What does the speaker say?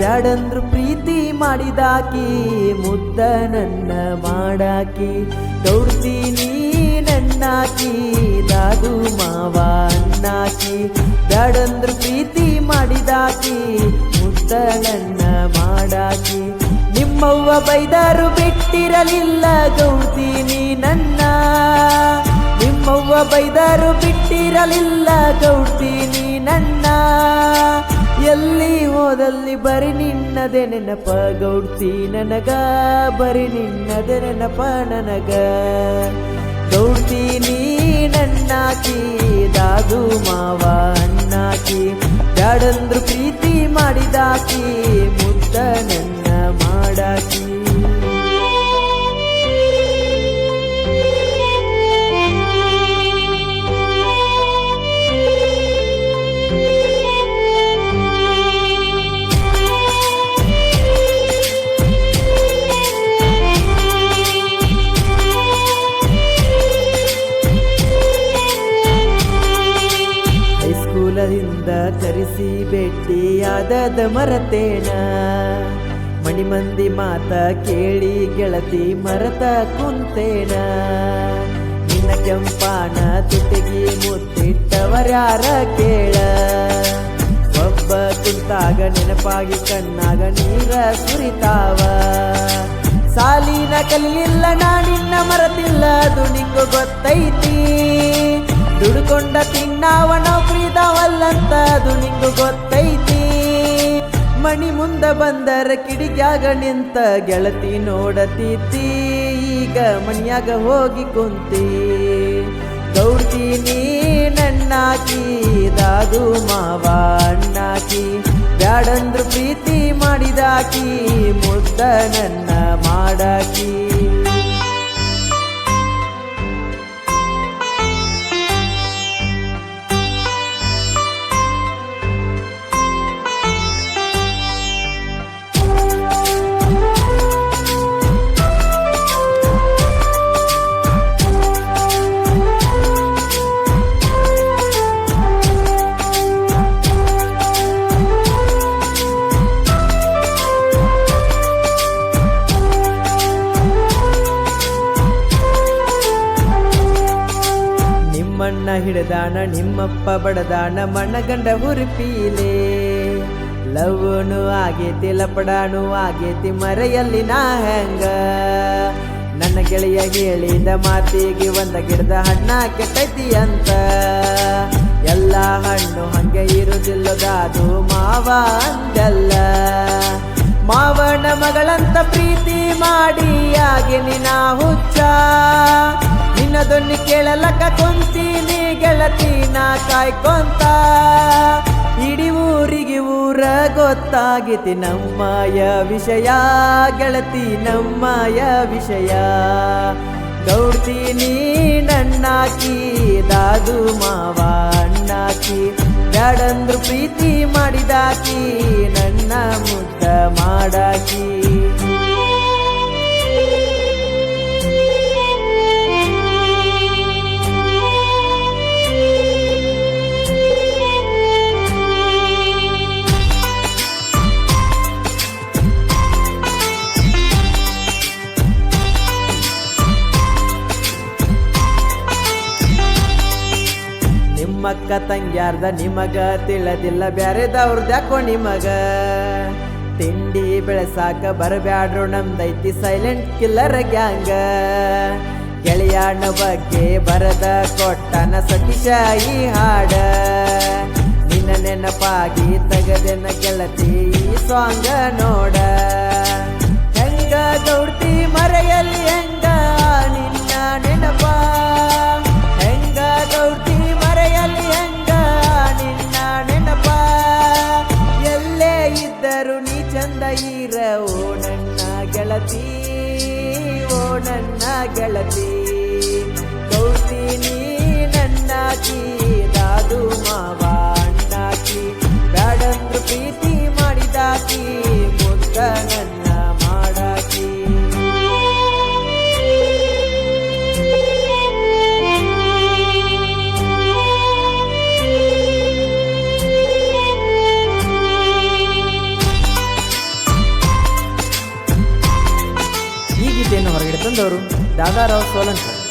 ಬ್ಯಾಡಂದ್ರು ಪ್ರೀತಿ ಮಾಡಿದಾಕಿ ಮುದ್ದ ನನ್ನ ಮಾಡಾಕಿ ಗೌಡ್ತೀನಿ ನನ್ನಾಕಿ ದಾದು ಮಾವ ಅನ್ನಾಕಿ ಬ್ಯಾಡಂದ್ರು ಪ್ರೀತಿ ಮಾಡಿದಾಕಿ ಮುದ್ದ ನನ್ನ ಮಾಡಾಕಿ ನಿಮ್ಮವ್ವ ಬೈದಾರು ಬಿಟ್ಟಿರಲಿಲ್ಲ ಗೌಡ್ತೀನಿ ನನ್ನ ನಿಮ್ಮವ್ವ ಬೈದಾರು ಬಿಟ್ಟಿರಲಿಲ್ಲ ಗೌಡ್ತೀನಿ ನನ್ನ ಎಲ್ಲಿ ಹೋದಲ್ಲಿ ಬರಿ ನಿನ್ನದೆ ನೆನಪ ಗೌಡ್ತಿ ನನಗ ಬರಿ ನಿನ್ನದೆ ನೆನಪ ನನಗ ಗೌಡ್ತೀನಿ ನನ್ನಾಕಿ ದಾದು ಮಾವ ಅನ್ನಾಕಿ ಬ್ಯಾಡಂದ್ರು ಪ್ರೀತಿ ಮಾಡಿದಾಕಿ ಮುದ್ದ ನನ್ನ ಮಾಡಾಕಿ ಹೈಸ್ಕೂಲದಿಂದ ಕರೆಸಿ ಭೇಟಿಯಾದದ ಮರತೇನ ಮಣಿ ಮಂದಿ ಮಾತ ಕೇಳಿ ಗೆಳತಿ ಮರತ ಕುಂತೇನ ನಿನ್ನ ಕೆಂಪಾನ ತುಟಿಗಿ ಮುತ್ತಿಟ್ಟವರ್ಯಾರ ಕೇಳ ಒಬ್ಬ ಕುಂತಾಗ ನೆನಪಾಗಿ ಕಣ್ಣಾಗ ನೀರ ಸುರಿತಾವ ಸಾಲಿನ ಕಲಿಲಿಲ್ಲ ನಾನಿನ್ನ ಮರತಿಲ್ಲ ಅದು ನಿಂಗು ಗೊತ್ತೈತಿ ದುಡ್ಕೊಂಡ ತಿನ್ನಾವ ನೌಕರಿದಾವಲ್ಲಂತ ಅದು ನಿಂಗು ಗೊತ್ತೈತಿ ಮಣಿ ಮುಂದ ಬಂದರ ಕಿಡಿಗ್ಯಾಗ ನಿಂತ ಗೆಳತಿ ನೋಡತೀತಿ ಈಗ ಮಣಿಯಾಗ ಹೋಗಿ ಕುಂತಿ ಗೌಡ್ತೀನಿ ನನ್ನಾಕಿ ದಾದು ಮಾವ ಅಣ್ಣಾಕಿ ಬ್ಯಾಡಂದ್ರು ಪ್ರೀತಿ ಮಾಡಿದಾಕಿ ಮುದ್ದ ನನ್ನ ಮಾಡಾಕಿ ಮಣ್ಣ ಹಿಡದಾಣ ನಿಮ್ಮಪ್ಪ ಬಡದಾಣ ಮಣ್ಣಗಂಡ ಹುರುಪೀಲೆ ಲವ್ನು ಆಗೇತಿ ಲಪಡಾನು ಆಗೇತಿ ಮರೆಯಲ್ಲಿ ನಾ ಹೆಂಗ ನನ್ನ ಗೆಳೆಯ ಹೇಳಿದ ಮಾತಿಗೆ ಒಂದ ಗಿಡದ ಹಣ್ಣ ಕೆಟ್ಟೈತಿ ಅಂತ ಎಲ್ಲ ಹಣ್ಣು ಹಂಗೆ ಇರುವುದಿಲ್ಲದಾದು ಮಾವ ಅಂದಲ್ಲ ಮಾವನ ಮಗಳಂತ ಪ್ರೀತಿ ಮಾಡಿ ಆಗೆ ನಿನ್ನ ಹುಚ್ಚ ನಿನ್ನದೊನ್ನಿ ಕೇಳಲಕ್ಕ ಕುಂತೀನಿ ಗೆಳತಿನ ಕಾಯ್ಕೊಂತ ಇಡೀ ಊರಿಗೆ ಊರ ಗೊತ್ತಾಗಿತಿ ನಮ್ಮಯ ವಿಷಯ ಗೆಳತಿ ನಮ್ಮಯ ವಿಷಯ ಗೌಡ್ತೀನಿ ನನ್ನಾಕಿ ದಾದು ಮಾವ ಅಣ್ಣಾಕಿ ಬ್ಯಾಡಂದ್ರು ಪ್ರೀತಿ ಮಾಡಿದಾಕಿ ನನ್ನ ಮುದ್ದ ಮಾಡಾಕಿ ನಿಮ್ಮಕ್ಕ ತಂಗ್ಯಾರ್ದ ನಿಮಗ ತಿಳಿದಿಲ್ಲ ಬ್ಯಾರೆದವ್ರದ್ಯಾಕೋ ನಿಮಗ ತಿಂಡಿ ಬೆಳೆಸಾಕ ಬರಬ್ಯಾಡ್ರು ನಮ್ದೈತಿ ಸೈಲೆಂಟ್ ಕಿಲ್ಲರ್ ಗ್ಯಾಂಗ ಗೆಳೆಯಾಣ ಬಗ್ಗೆ ಬರದ ಕೊಟ್ಟನ ಸತೀಶ ಈ ಹಾಡ ನಿನ್ನ ನೆನಪಾಗಿ ತಗದೆನ ಗೆಳತಿ ಈ ಸಾಂಗ ನೋಡ ಹೆಂಗ ಗೌಡ್ತಿ ಮರೆಯಲ್ಲಿ ಹೆಂಗ ನಿನ್ನ ನೆನಪ ಹೆಂಗ ಗೌಡ್ತಿ ಮರೆಯಲ್ಲಿ ಹೆಂಗ ನಿನ್ನ ನೆನಪ ಎಲ್ಲೇ ಇದ್ದರು ನೀ ಚಂದ ಇರ ಓ ನನ್ನ ಗೆಳತಿ ಓ ನನ್ನ ಗೆಳತಿ ಗೌಡ್ತೀನಿ ನನ್ನಾಕಿ ದಾದು ಮಾವ ಅಣ್ಣಾಕಿ ಬ್ಯಾಡಂದ್ರು ಪ್ರೀತಿ ಮಾಡಿದಾಕಿ ಮುದ್ದ ನನ್ನ ಮಾಡಾಕಿ ತಂದವರು ದಾದಾರಾವ್ ಸೋಲಂಕರ್.